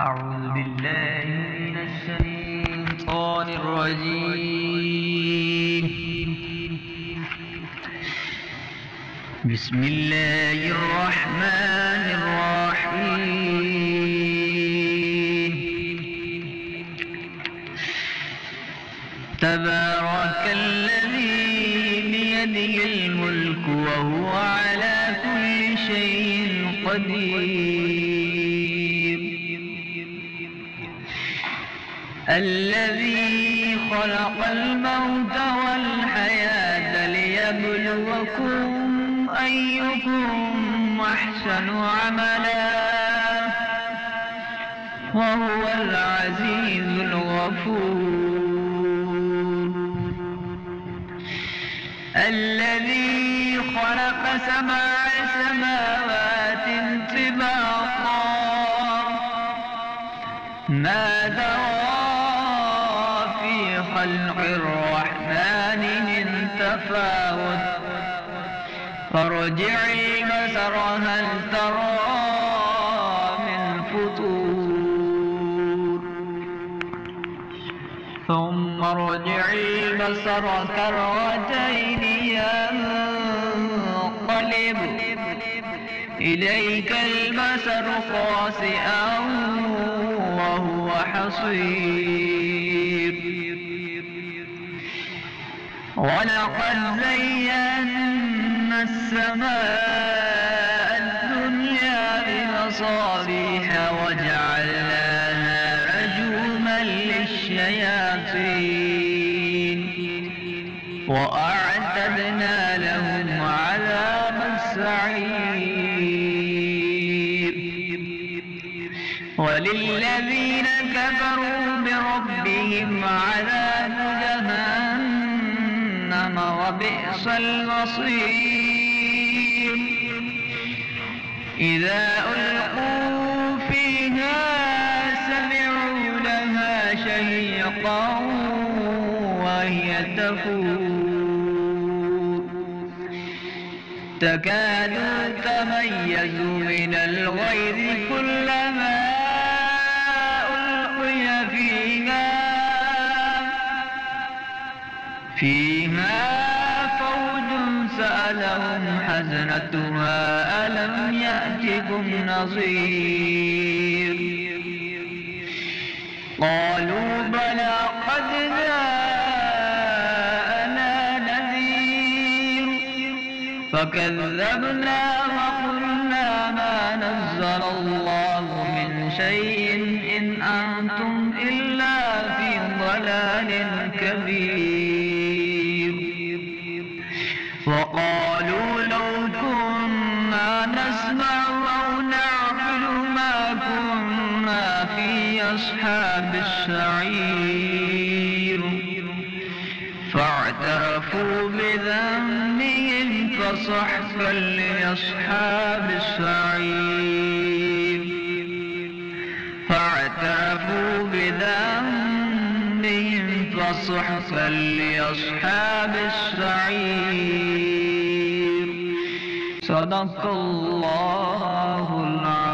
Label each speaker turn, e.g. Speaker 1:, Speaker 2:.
Speaker 1: أعوذ بالله من الشيطان الرجيم. بسم الله الرحمن الرحيم. تبارك الذي بيده الملك وهو على كل شيء قدير. الذي خلق الموت والحياة ليبلوكم أيكم أحسن عملا وهو العزيز الغفور. الذي خلق 7 سماوات طباقا ما ترى في خلق الرحمن من تفاوت فارجع البصر هل ترى من فطور ثم ارجع البصر كرتين ينقلب إليك البصر خاسئا وهو حصير. ولقد زينا السماء الدنيا بمصابيح وجعلناها رجوما للشياطين وأعتدنا لهم عذاب السعير. وللذين كفروا بربهم عذاب جهنم وبئس المصير. إذا ألقوا فيها سمعوا لها شهيقا وهي تفور تكاد تميز من الغيظ كلما ألقي فيها فوج سألهم حزنتها ألم يأتكم نظير قالوا بلى قد جاءنا نذير فكذبنا وقلنا ما نزل الله من شيء إن أنتم إلا في ضلال كبير. وقالوا لو كنا نسمع أو نعقل ما كنا في أصحاب السعير فاعترفوا بذنبهم فسحقا لأصحاب السعير. فاعترفوا بذنبهم فسحقا لأصحاب السعير. صدق الله العظيم.